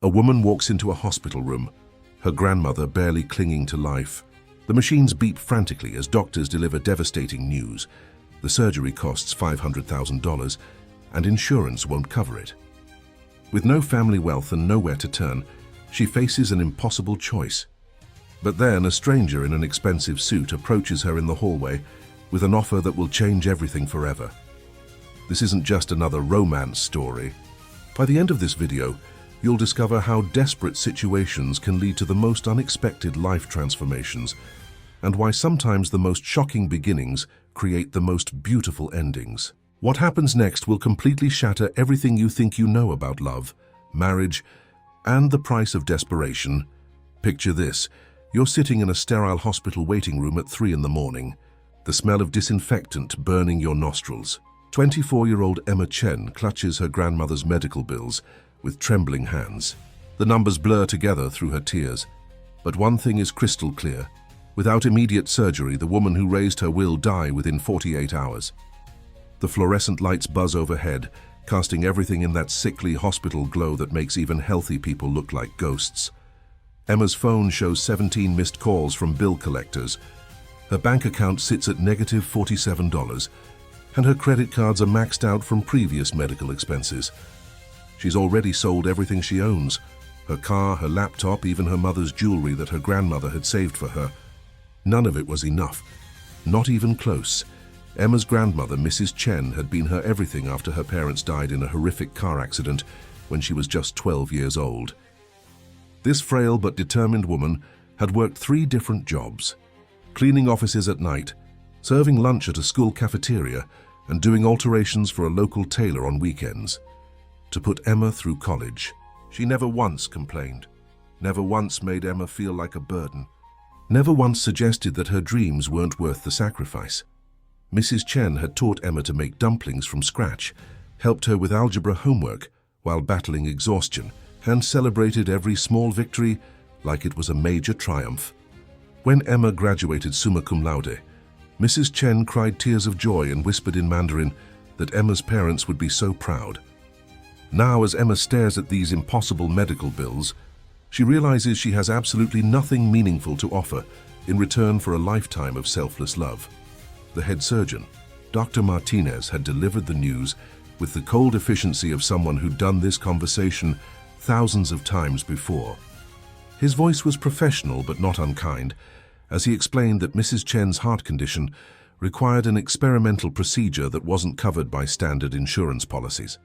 A woman walks into a hospital room, her grandmother barely clinging to life. The machines beep frantically as doctors deliver devastating news. The surgery costs $500,000 and insurance won't cover it. With no family wealth and nowhere to turn, she faces an impossible choice. But then a stranger in an expensive suit approaches her in the hallway with an offer that will change everything forever. This isn't just another romance story. By the end of this video, you'll discover how desperate situations can lead to the most unexpected life transformations, and why sometimes the most shocking beginnings create the most beautiful endings. What happens next will completely shatter everything you think you know about love, marriage, and the price of desperation. Picture this. You're sitting in a sterile hospital waiting room at 3 in the morning, the smell of disinfectant burning your nostrils. 24-year-old Emma Chen clutches her grandmother's medical bills with trembling hands. The numbers blur together through her tears. But one thing is crystal clear. Without immediate surgery, the woman who raised her will die within 48 hours. The fluorescent lights buzz overhead, casting everything in that sickly hospital glow that makes even healthy people look like ghosts. Emma's phone shows 17 missed calls from bill collectors. Her bank account sits at negative $47, and her credit cards are maxed out from previous medical expenses. She's already sold everything she owns: her car, her laptop, even her mother's jewelry that her grandmother had saved for her. None of it was enough. Not even close. Emma's grandmother, Mrs. Chen, had been her everything after her parents died in a horrific car accident when she was just 12 years old. This frail but determined woman had worked 3 different jobs: cleaning offices at night, serving lunch at a school cafeteria, and doing alterations for a local tailor on weekends. To put Emma through college. She never once complained, never once made Emma feel like a burden, never once suggested that her dreams weren't worth the sacrifice. Mrs. Chen had taught Emma to make dumplings from scratch, helped her with algebra homework while battling exhaustion, and celebrated every small victory like it was a major triumph. When Emma graduated summa cum laude, Mrs. Chen cried tears of joy and whispered in Mandarin that Emma's parents would be so proud. Now, as Emma stares at these impossible medical bills, she realizes she has absolutely nothing meaningful to offer in return for a lifetime of selfless love. The head surgeon, Dr. Martinez, had delivered the news with the cold efficiency of someone who'd done this conversation thousands of times before. His voice was professional but not unkind, as he explained that Mrs. Chen's heart condition required an experimental procedure that wasn't covered by standard insurance policies.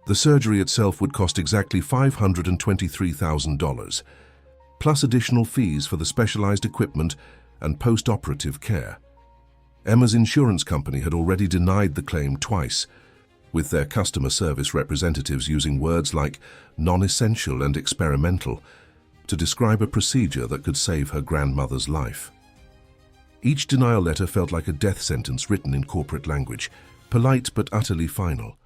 The surgery itself would cost exactly $523,000, plus additional fees for the specialized equipment and post-operative care. Emma's insurance company had already denied the claim twice, with their customer service representatives using words like non-essential and experimental to describe a procedure that could save her grandmother's life. Each denial letter felt like a death sentence written in corporate language, polite but utterly final.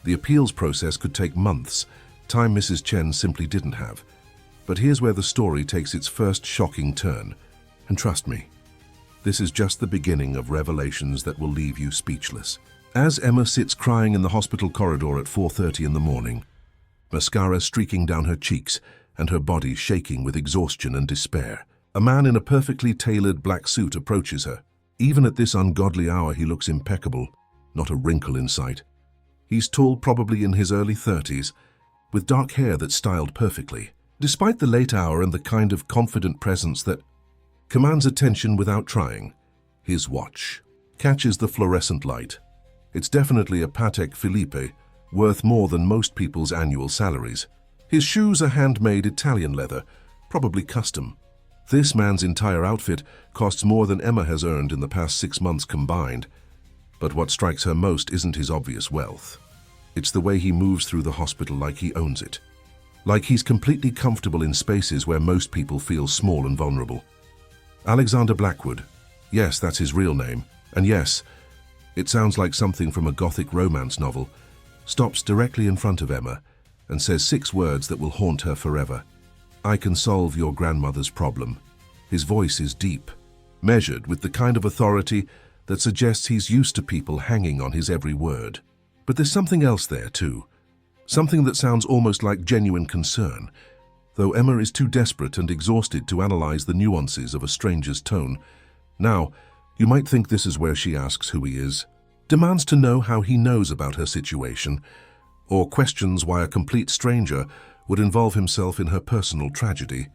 The appeals process could take months, time Mrs. Chen simply didn't have. But here's where the story takes its first shocking turn. And trust me, this is just the beginning of revelations that will leave you speechless. As Emma sits crying in the hospital corridor at 4:30 in the morning, mascara streaking down her cheeks and her body shaking with exhaustion and despair, a man in a perfectly tailored black suit approaches her. Even at this ungodly hour, he looks impeccable, not a wrinkle in sight. He's tall, probably in his early 30s, with dark hair that's styled perfectly. Despite the late hour and the kind of confident presence that commands attention without trying, his watch catches the fluorescent light. It's definitely a Patek Philippe, worth more than most people's annual salaries. His shoes are handmade Italian leather, probably custom. This man's entire outfit costs more than Emma has earned in the past 6 months combined. But what strikes her most isn't his obvious wealth. It's the way he moves through the hospital like he owns it. Like he's completely comfortable in spaces where most people feel small and vulnerable. Alexander Blackwood. Yes, that's his real name. And yes, it sounds like something from a gothic romance novel. Stops directly in front of Emma and says 6 words that will haunt her forever. "I can solve your grandmother's problem." His voice is deep, measured with the kind of authority that suggests he's used to people hanging on his every word. But there's something else there too. Something that sounds almost like genuine concern, though Emma is too desperate and exhausted to analyze the nuances of a stranger's tone. Now, you might think this is where she asks who he is, demands to know how he knows about her situation, or questions why a complete stranger would involve himself in her personal tragedy.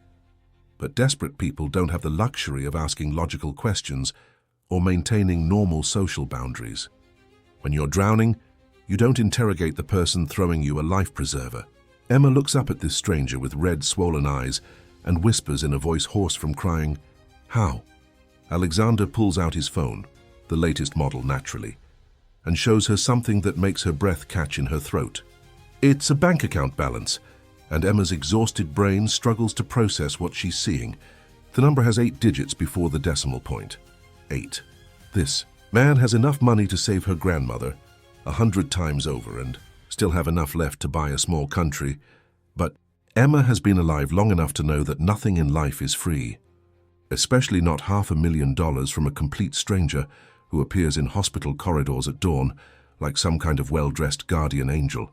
But desperate people don't have the luxury of asking logical questions or maintaining normal social boundaries. When you're drowning, you don't interrogate the person throwing you a life preserver. Emma looks up at this stranger with red, swollen eyes and whispers in a voice hoarse from crying, "How?" Alexander pulls out his phone, the latest model naturally, and shows her something that makes her breath catch in her throat. It's a bank account balance, and Emma's exhausted brain struggles to process what she's seeing. The number has 8 digits before the decimal point. 8. This man has enough money to save her grandmother 100 times over and still have enough left to buy a small country. But Emma has been alive long enough to know that nothing in life is free, especially not $500,000 from a complete stranger who appears in hospital corridors at dawn like some kind of well-dressed guardian angel.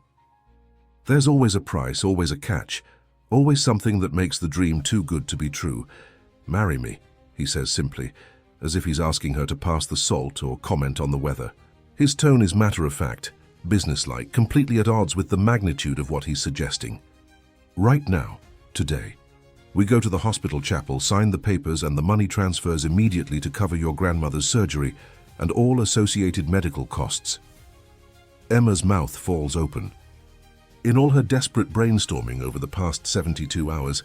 There's always a price, always a catch, always something that makes the dream too good to be true. "Marry me," he says simply, as if he's asking her to pass the salt or comment on the weather. His tone is matter-of-fact, businesslike, completely at odds with the magnitude of what he's suggesting. Right now, today, we go to the hospital chapel, sign the papers, and the money transfers immediately to cover your grandmother's surgery and all associated medical costs. Emma's mouth falls open. In all her desperate brainstorming over the past 72 hours,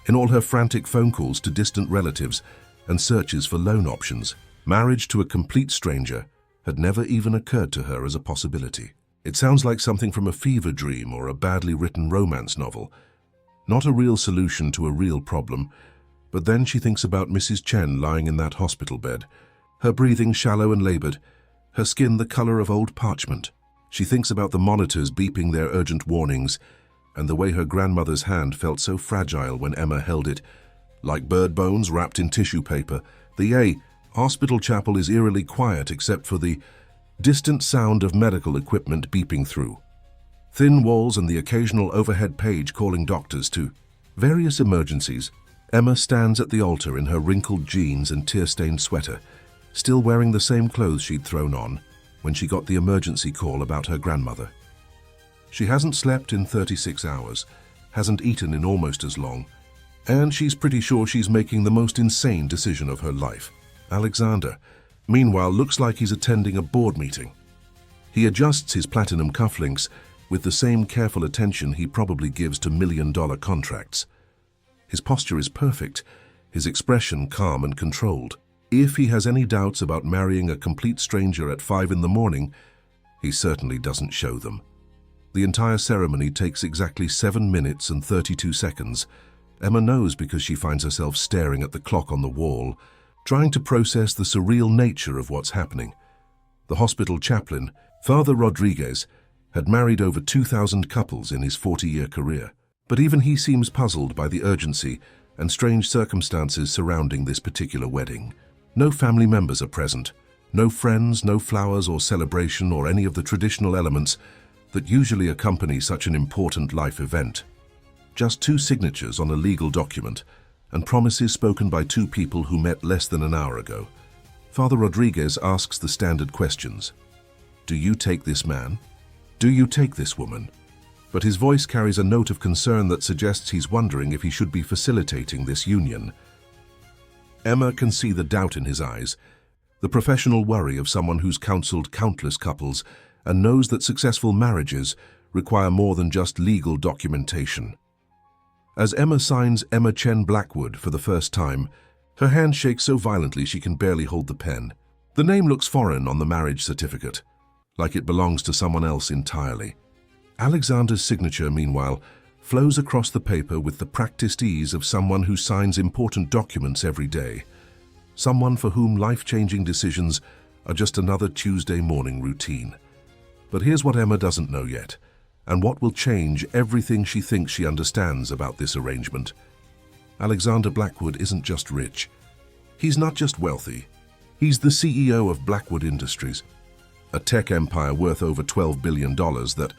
in all her frantic phone calls to distant relatives and searches for loan options, marriage to a complete stranger had never even occurred to her as a possibility. It sounds like something from a fever dream or a badly written romance novel. Not a real solution to a real problem, but then she thinks about Mrs. Chen lying in that hospital bed, her breathing shallow and labored, her skin the color of old parchment. She thinks about the monitors beeping their urgent warnings, and the way her grandmother's hand felt so fragile when Emma held it, like bird bones wrapped in tissue paper. The hospital chapel is eerily quiet except for the distant sound of medical equipment beeping through. Thin walls and the occasional overhead page calling doctors to various emergencies. Emma stands at the altar in her wrinkled jeans and tear-stained sweater, still wearing the same clothes she'd thrown on when she got the emergency call about her grandmother. She hasn't slept in 36 hours, hasn't eaten in almost as long, and she's pretty sure she's making the most insane decision of her life. Alexander, meanwhile, looks like he's attending a board meeting. He adjusts his platinum cufflinks with the same careful attention he probably gives to million-dollar contracts. His posture is perfect, his expression calm and controlled. If he has any doubts about marrying a complete stranger at 5 in the morning, he certainly doesn't show them. The entire ceremony takes exactly 7 minutes and 32 seconds. Emma knows because she finds herself staring at the clock on the wall, trying to process the surreal nature of what's happening. The hospital chaplain, Father Rodriguez, had married over 2,000 couples in his 40-year career, but even he seems puzzled by the urgency and strange circumstances surrounding this particular wedding. No family members are present, no friends, no flowers or celebration or any of the traditional elements that usually accompany such an important life event. Just 2 signatures on a legal document and promises spoken by 2 people who met less than an hour ago. Father Rodriguez asks the standard questions. Do you take this man? Do you take this woman? But his voice carries a note of concern that suggests he's wondering if he should be facilitating this union. Emma can see the doubt in his eyes, the professional worry of someone who's counseled countless couples and knows that successful marriages require more than just legal documentation. As Emma signs Emma Chen Blackwood for the first time, her hand shakes so violently she can barely hold the pen. The name looks foreign on the marriage certificate, like it belongs to someone else entirely. Alexander's signature, meanwhile, flows across the paper with the practiced ease of someone who signs important documents every day, someone for whom life-changing decisions are just another Tuesday morning routine. But here's what Emma doesn't know yet, and what will change everything she thinks she understands about this arrangement. Alexander Blackwood isn't just rich. He's not just wealthy. He's the CEO of Blackwood Industries, a tech empire worth over $12 billion that,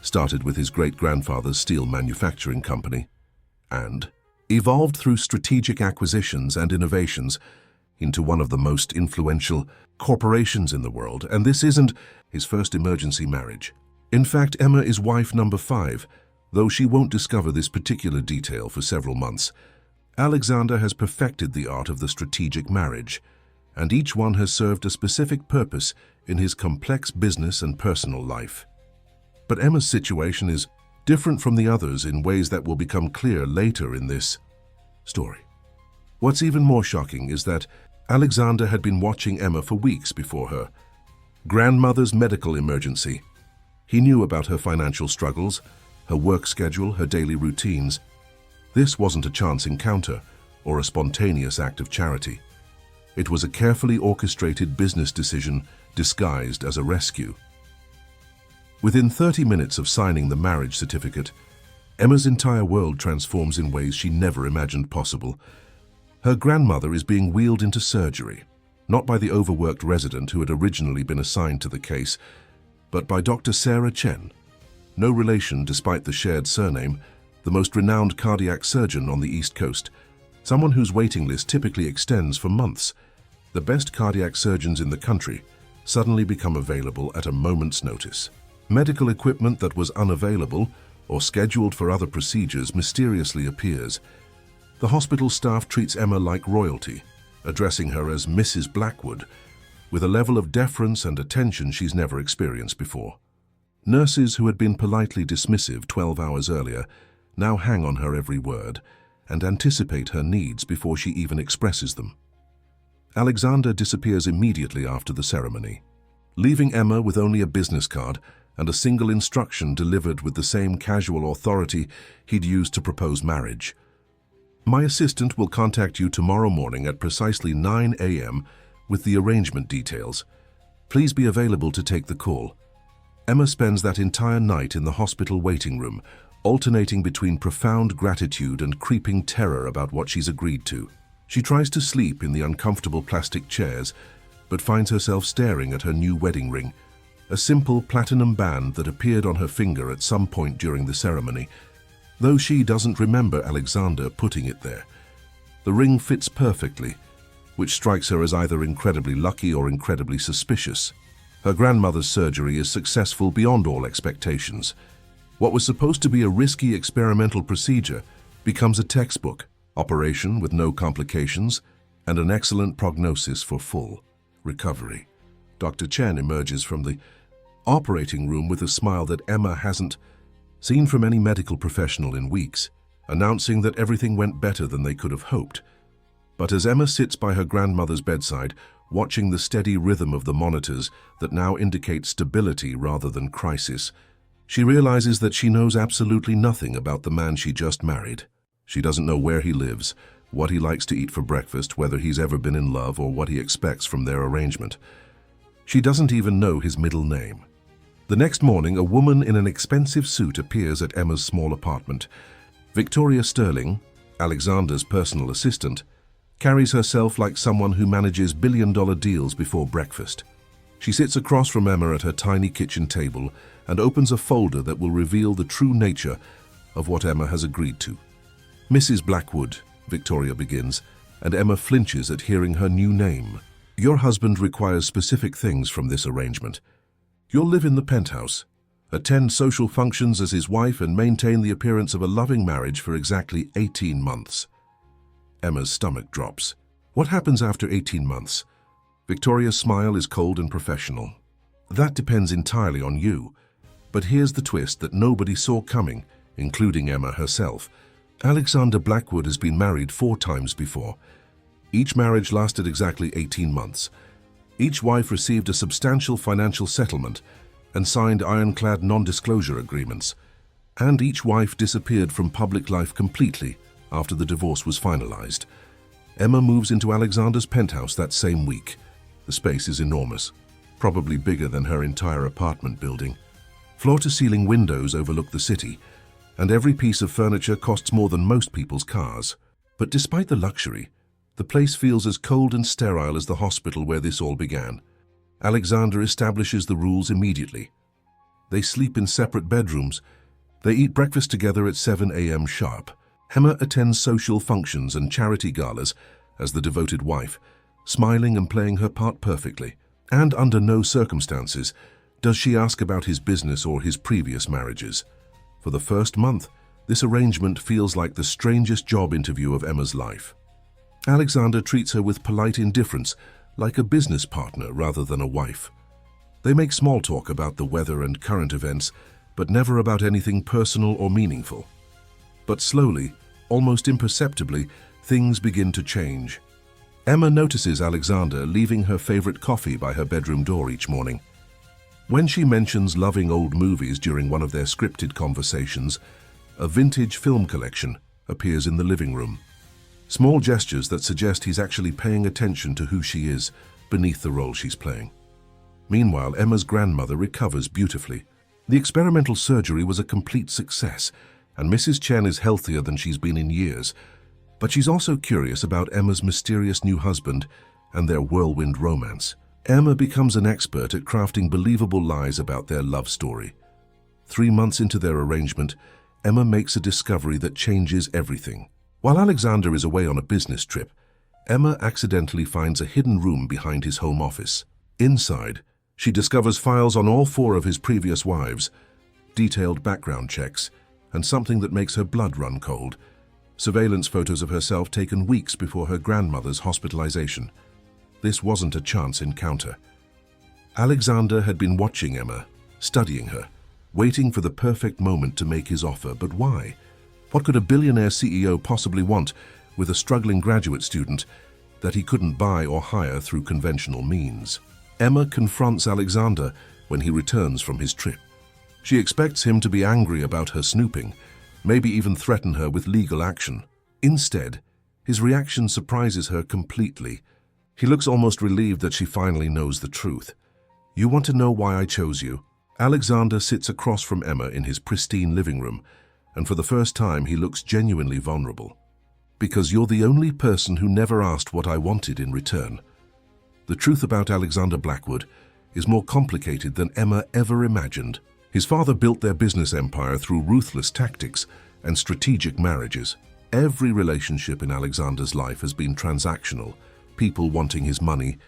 started with his great-grandfather's steel manufacturing company, and evolved through strategic acquisitions and innovations into one of the most influential corporations in the world. And this isn't his first emergency marriage. In fact, Emma is wife number 5, though she won't discover this particular detail for several months. Alexander has perfected the art of the strategic marriage, and each one has served a specific purpose in his complex business and personal life. But Emma's situation is different from the others in ways that will become clear later in this story. What's even more shocking is that Alexander had been watching Emma for weeks before her grandmother's medical emergency. He knew about her financial struggles, her work schedule, her daily routines. This wasn't a chance encounter or a spontaneous act of charity. It was a carefully orchestrated business decision disguised as a rescue. Within 30 minutes of signing the marriage certificate, Emma's entire world transforms in ways she never imagined possible. Her grandmother is being wheeled into surgery, not by the overworked resident who had originally been assigned to the case, but by Dr. Sarah Chen, no relation despite the shared surname, the most renowned cardiac surgeon on the East Coast, someone whose waiting list typically extends for months. The best cardiac surgeons in the country suddenly become available at a moment's notice. Medical equipment that was unavailable or scheduled for other procedures mysteriously appears. The hospital staff treats Emma like royalty, addressing her as Mrs. Blackwood, with a level of deference and attention she's never experienced before. Nurses who had been politely dismissive 12 hours earlier now hang on her every word and anticipate her needs before she even expresses them. Alexander disappears immediately after the ceremony, leaving Emma with only a business card and a single instruction delivered with the same casual authority he'd used to propose marriage. "My assistant will contact you tomorrow morning at precisely 9 a.m. with the arrangement details. Please be available to take the call." Emma spends that entire night in the hospital waiting room, alternating between profound gratitude and creeping terror about what she's agreed to. She tries to sleep in the uncomfortable plastic chairs, but finds herself staring at her new wedding ring, a simple platinum band that appeared on her finger at some point during the ceremony, though she doesn't remember Alexander putting it there. The ring fits perfectly, which strikes her as either incredibly lucky or incredibly suspicious. Her grandmother's surgery is successful beyond all expectations. What was supposed to be a risky experimental procedure becomes a textbook operation with no complications and an excellent prognosis for full recovery. Dr. Chen emerges from the operating room with a smile that Emma hasn't seen from any medical professional in weeks, announcing that everything went better than they could have hoped. But as Emma sits by her grandmother's bedside, watching the steady rhythm of the monitors that now indicate stability rather than crisis, she realizes that she knows absolutely nothing about the man she just married. She doesn't know where he lives, what he likes to eat for breakfast, whether he's ever been in love, or what he expects from their arrangement. She doesn't even know his middle name. The next morning, a woman in an expensive suit appears at Emma's small apartment. Victoria Sterling, Alexander's personal assistant, carries herself like someone who manages billion-dollar deals before breakfast. She sits across from Emma at her tiny kitchen table and opens a folder that will reveal the true nature of what Emma has agreed to. "Mrs. Blackwood," Victoria begins, and Emma flinches at hearing her new name. "Your husband requires specific things from this arrangement. You'll live in the penthouse, attend social functions as his wife, and maintain the appearance of a loving marriage for exactly 18 months. Emma's stomach drops. What happens after 18 months? Victoria's smile is cold and professional. "That depends entirely on you. But here's the twist that nobody saw coming, including Emma herself. Alexander Blackwood has been married 4 times before. Each marriage lasted exactly 18 months. Each wife received a substantial financial settlement and signed ironclad non-disclosure agreements. And each wife disappeared from public life completely after the divorce was finalized. Emma moves into Alexander's penthouse that same week. The space is enormous, probably bigger than her entire apartment building. Floor-to-ceiling windows overlook the city, and every piece of furniture costs more than most people's cars. But despite the luxury, the place feels as cold and sterile as the hospital where this all began. Alexander establishes the rules immediately. They sleep in separate bedrooms. They eat breakfast together at 7 a.m. sharp. Emma attends social functions and charity galas as the devoted wife, smiling and playing her part perfectly. And under no circumstances does she ask about his business or his previous marriages. For the first month, this arrangement feels like the strangest job interview of Emma's life. Alexander treats her with polite indifference, like a business partner rather than a wife. They make small talk about the weather and current events, but never about anything personal or meaningful. But slowly, almost imperceptibly, things begin to change. Emma notices Alexander leaving her favorite coffee by her bedroom door each morning. When she mentions loving old movies during one of their scripted conversations, a vintage film collection appears in the living room. Small gestures that suggest he's actually paying attention to who she is beneath the role she's playing. Meanwhile, Emma's grandmother recovers beautifully. The experimental surgery was a complete success, and Mrs. Chen is healthier than she's been in years. But she's also curious about Emma's mysterious new husband and their whirlwind romance. Emma becomes an expert at crafting believable lies about their love story. 3 months into their arrangement, Emma makes a discovery that changes everything. While Alexander is away on a business trip, Emma accidentally finds a hidden room behind his home office. Inside, she discovers files on all 4 of his previous wives, detailed background checks, and something that makes her blood run cold: surveillance photos of herself taken weeks before her grandmother's hospitalization. This wasn't a chance encounter. Alexander had been watching Emma, studying her, waiting for the perfect moment to make his offer. But why? What could a billionaire CEO possibly want with a struggling graduate student that he couldn't buy or hire through conventional means? Emma confronts Alexander when he returns from his trip. She expects him to be angry about her snooping, maybe even threaten her with legal action. Instead, his reaction surprises her completely. He looks almost relieved that she finally knows the truth. "You want to know why I chose you?" Alexander sits across from Emma in his pristine living room, and for the first time he looks genuinely vulnerable. "Because you're the only person who never asked what I wanted in return." The truth about Alexander Blackwood is more complicated than Emma ever imagined. His father built their business empire through ruthless tactics and strategic marriages. Every relationship in Alexander's life has been transactional, people wanting his money,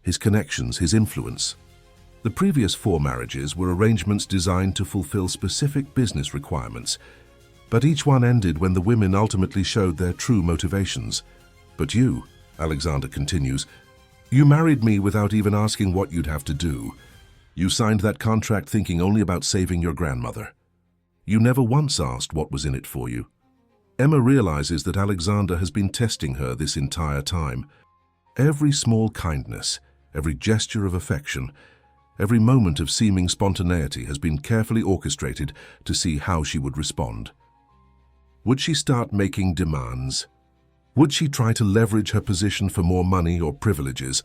his connections, his influence. The previous 4 marriages were arrangements designed to fulfill specific business requirements, but each one ended when the women ultimately showed their true motivations. "But you," Alexander continues, "you married me without even asking what you'd have to do. You signed that contract thinking only about saving your grandmother. You never once asked what was in it for you." Emma realizes that Alexander has been testing her this entire time. Every small kindness, every gesture of affection, every moment of seeming spontaneity has been carefully orchestrated to see how she would respond. Would she start making demands? Would she try to leverage her position for more money or privileges?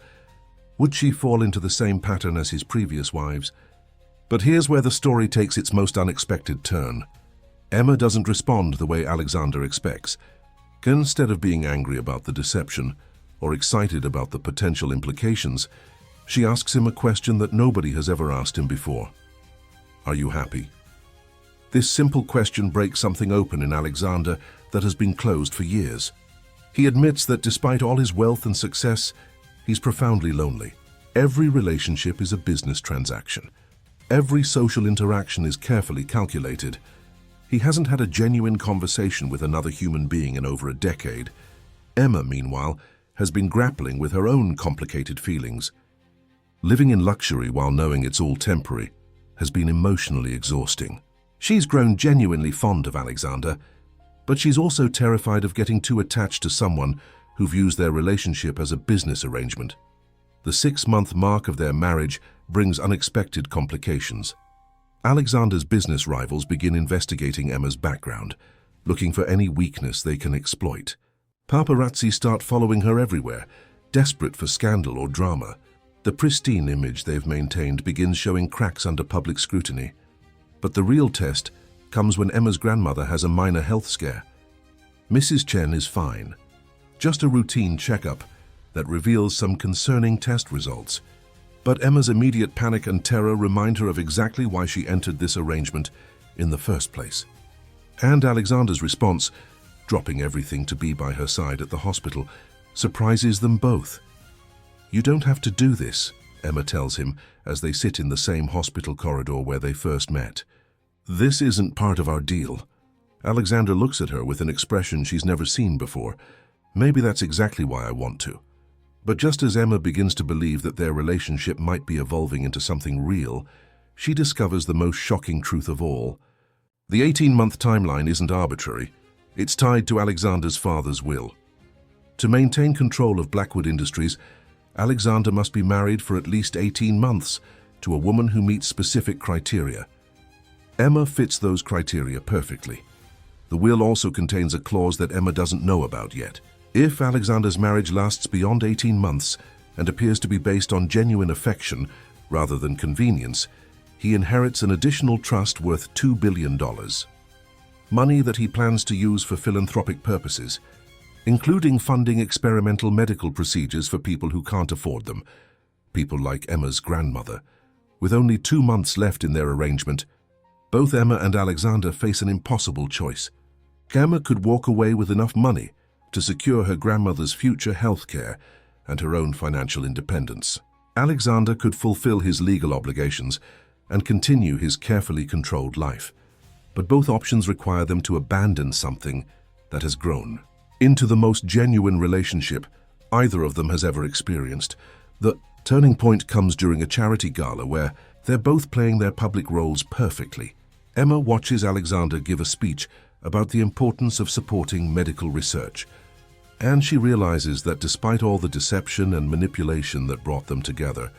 Would she fall into the same pattern as his previous wives? But here's where the story takes its most unexpected turn. Emma doesn't respond the way Alexander expects. Instead of being angry about the deception or excited about the potential implications, she asks him a question that nobody has ever asked him before. "Are you happy?" This simple question breaks something open in Alexander that has been closed for years. He admits that despite all his wealth and success, he's profoundly lonely. Every relationship is a business transaction. Every social interaction is carefully calculated. He hasn't had a genuine conversation with another human being in over a decade. Emma, meanwhile, has been grappling with her own complicated feelings. Living in luxury while knowing it's all temporary has been emotionally exhausting. She's grown genuinely fond of Alexander, but she's also terrified of getting too attached to someone who views their relationship as a business arrangement. The 6-month mark of their marriage brings unexpected complications. Alexander's business rivals begin investigating Emma's background, looking for any weakness they can exploit. Paparazzi start following her everywhere, desperate for scandal or drama. The pristine image they've maintained begins showing cracks under public scrutiny. But the real test comes when Emma's grandmother has a minor health scare. Mrs. Chen is fine. Just a routine checkup that reveals some concerning test results. But Emma's immediate panic and terror remind her of exactly why she entered this arrangement in the first place. And Alexander's response, dropping everything to be by her side at the hospital, surprises them both. "You don't have to do this," Emma tells him as they sit in the same hospital corridor where they first met. "This isn't part of our deal." Alexander looks at her with an expression she's never seen before. "Maybe that's exactly why I want to." But just as Emma begins to believe that their relationship might be evolving into something real, she discovers the most shocking truth of all. The 18-month timeline isn't arbitrary. It's tied to Alexander's father's will. To maintain control of Blackwood Industries, Alexander must be married for at least 18 months to a woman who meets specific criteria. Emma fits those criteria perfectly. The will also contains a clause that Emma doesn't know about yet. If Alexander's marriage lasts beyond 18 months and appears to be based on genuine affection rather than convenience, he inherits an additional trust worth $2 billion. Money that he plans to use for philanthropic purposes, including funding experimental medical procedures for people who can't afford them, people like Emma's grandmother. With only 2 months left in their arrangement, both Emma and Alexander face an impossible choice. Emma could walk away with enough money to secure her grandmother's future health care and her own financial independence. Alexander could fulfill his legal obligations and continue his carefully controlled life. But both options require them to abandon something that has grown into the most genuine relationship either of them has ever experienced. The turning point comes during a charity gala where they're both playing their public roles perfectly. Emma watches Alexander give a speech about the importance of supporting medical research, and she realizes that despite all the deception and manipulation that brought them together,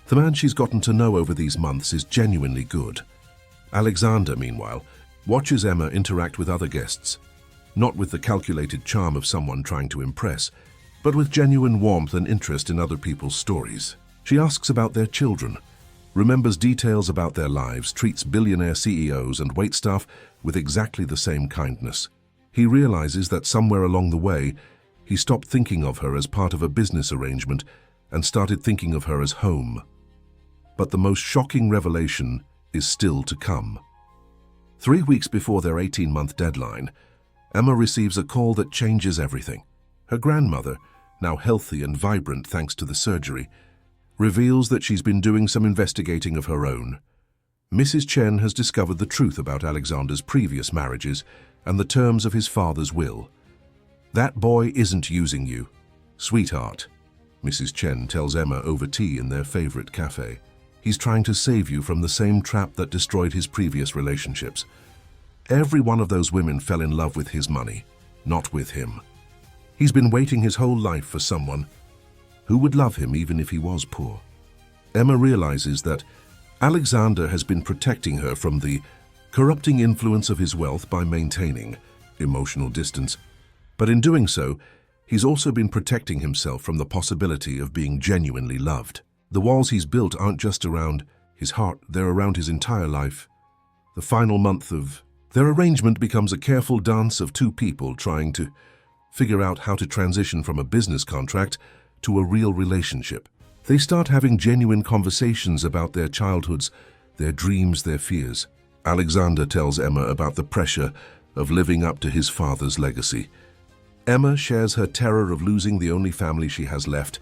the man she's gotten to know over these months is genuinely good. Alexander, meanwhile, watches Emma interact with other guests, not with the calculated charm of someone trying to impress, but with genuine warmth and interest in other people's stories. She asks about their children, remembers details about their lives, treats billionaire CEOs and waitstaff with exactly the same kindness. He realizes that somewhere along the way, he stopped thinking of her as part of a business arrangement and started thinking of her as home. But the most shocking revelation is still to come. 3 weeks before their 18-month deadline, Emma receives a call that changes everything. Her grandmother, now healthy and vibrant thanks to the surgery, reveals that she's been doing some investigating of her own. Mrs. Chen has discovered the truth about Alexander's previous marriages and the terms of his father's will. "That boy isn't using you, sweetheart," Mrs. Chen tells Emma over tea in their favorite cafe. "He's trying to save you from the same trap that destroyed his previous relationships. Every one of those women fell in love with his money, not with him. He's been waiting his whole life for someone who would love him even if he was poor." Emma realizes that Alexander has been protecting her from the corrupting influence of his wealth by maintaining emotional distance. But in doing so, he's also been protecting himself from the possibility of being genuinely loved. The walls he's built aren't just around his heart, they're around his entire life. The final month of their arrangement becomes a careful dance of two people trying to figure out how to transition from a business contract to a real relationship. They start having genuine conversations about their childhoods, their dreams, their fears. Alexander tells Emma about the pressure of living up to his father's legacy. Emma shares her terror of losing the only family she has left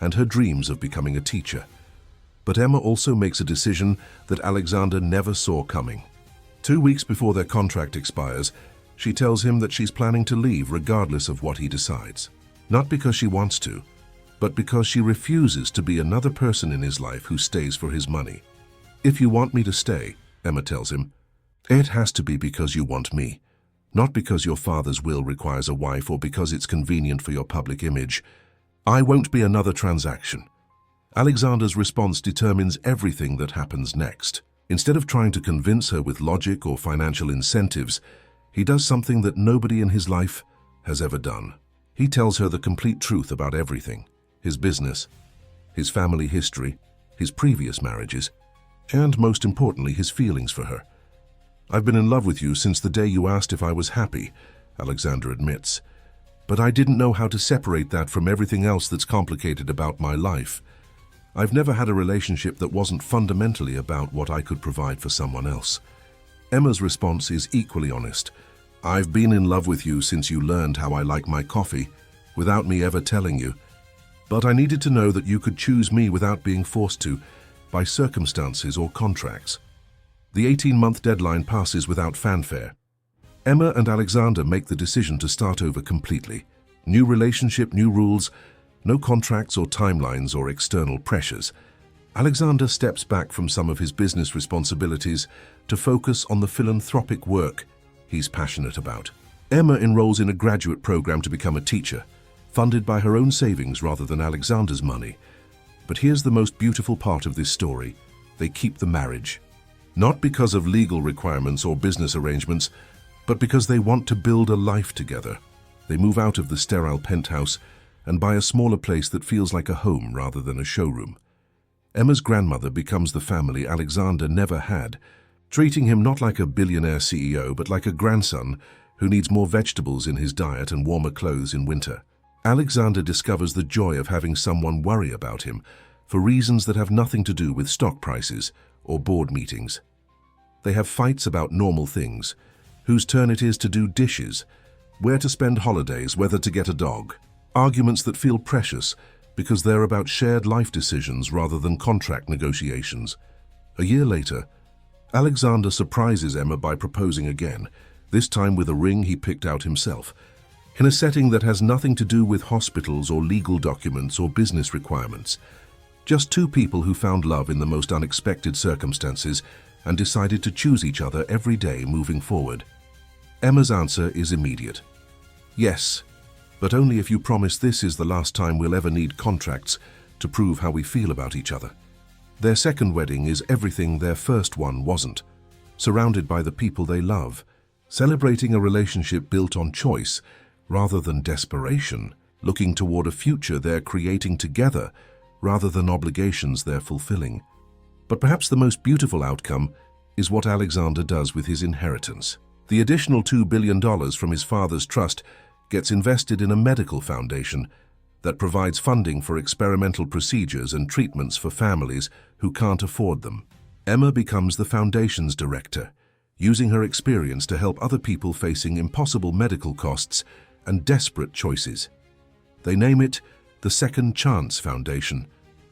and her dreams of becoming a teacher. But Emma also makes a decision that Alexander never saw coming. 2 weeks before their contract expires, she tells him that she's planning to leave regardless of what he decides. Not because she wants to, but because she refuses to be another person in his life who stays for his money. "If you want me to stay," Emma tells him, "it has to be because you want me, not because your father's will requires a wife or because it's convenient for your public image. I won't be another transaction." Alexander's response determines everything that happens next. Instead of trying to convince her with logic or financial incentives, he does something that nobody in his life has ever done. He tells her the complete truth about everything: his business, his family history, his previous marriages, and most importantly, his feelings for her. "I've been in love with you since the day you asked if I was happy," Alexander admits. "But I didn't know how to separate that from everything else that's complicated about my life." I've never had a relationship that wasn't fundamentally about what I could provide for someone else. Emma's response is equally honest. I've been in love with you since you learned how I like my coffee, without me ever telling you. But I needed to know that you could choose me without being forced to, by circumstances or contracts. The 18-month deadline passes without fanfare. Emma and Alexander make the decision to start over completely. New relationship, new rules, no contracts or timelines or external pressures. Alexander steps back from some of his business responsibilities to focus on the philanthropic work he's passionate about. Emma enrolls in a graduate program to become a teacher, funded by her own savings rather than Alexander's money. But here's the most beautiful part of this story. They keep the marriage. Not because of legal requirements or business arrangements, but because they want to build a life together. They move out of the sterile penthouse and buy a smaller place that feels like a home rather than a showroom. Emma's grandmother becomes the family Alexander never had, treating him not like a billionaire CEO, but like a grandson who needs more vegetables in his diet and warmer clothes in winter. Alexander discovers the joy of having someone worry about him for reasons that have nothing to do with stock prices or board meetings. They have fights about normal things, whose turn it is to do dishes, where to spend holidays, whether to get a dog. Arguments that feel precious because they're about shared life decisions rather than contract negotiations. A year later, Alexander surprises Emma by proposing again, this time with a ring he picked out himself, in a setting that has nothing to do with hospitals or legal documents or business requirements. Just two people who found love in the most unexpected circumstances and decided to choose each other every day moving forward. Emma's answer is immediate. Yes, but only if you promise this is the last time we'll ever need contracts to prove how we feel about each other. Their second wedding is everything their first one wasn't, surrounded by the people they love, celebrating a relationship built on choice rather than desperation, looking toward a future they're creating together rather than obligations they're fulfilling. But perhaps the most beautiful outcome is what Alexander does with his inheritance. The additional $2 billion from his father's trust gets invested in a medical foundation that provides funding for experimental procedures and treatments for families who can't afford them. Emma becomes the foundation's director, using her experience to help other people facing impossible medical costs and desperate choices. They name it the Second Chance Foundation,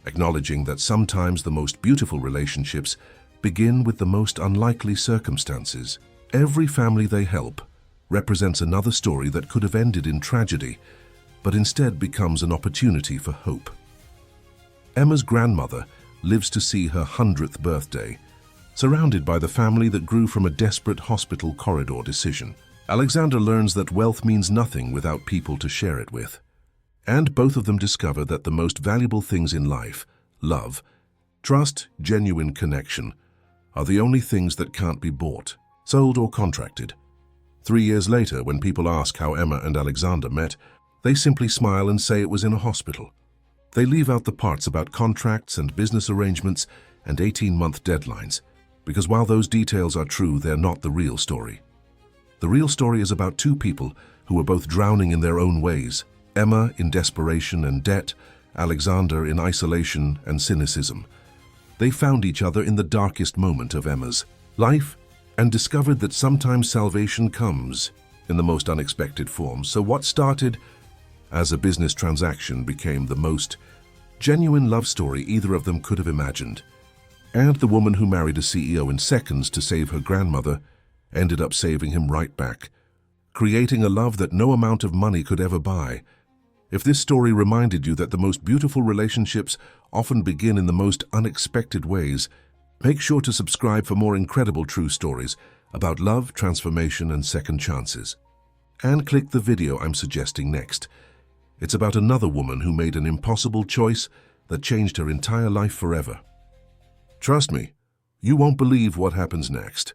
acknowledging that sometimes the most beautiful relationships begin with the most unlikely circumstances. Every family they help represents another story that could have ended in tragedy, but instead becomes an opportunity for hope. Emma's grandmother lives to see her 100th birthday, surrounded by the family that grew from a desperate hospital corridor decision. Alexander learns that wealth means nothing without people to share it with. And both of them discover that the most valuable things in life, love, trust, genuine connection, are the only things that can't be bought, sold or contracted. 3 years later, when people ask how Emma and Alexander met, they simply smile and say it was in a hospital. They leave out the parts about contracts and business arrangements and 18-month deadlines, because while those details are true, they're not the real story. The real story is about two people who were both drowning in their own ways, Emma in desperation and debt, Alexander in isolation and cynicism. They found each other in the darkest moment of Emma's life and discovered that sometimes salvation comes in the most unexpected forms. So what started as a business transaction became the most genuine love story either of them could have imagined. And the woman who married a CEO in seconds to save her grandmother ended up saving him right back, creating a love that no amount of money could ever buy. If this story reminded you that the most beautiful relationships often begin in the most unexpected ways, make sure to subscribe for more incredible true stories about love, transformation, and second chances. And click the video I'm suggesting next. It's about another woman who made an impossible choice that changed her entire life forever. Trust me, you won't believe what happens next.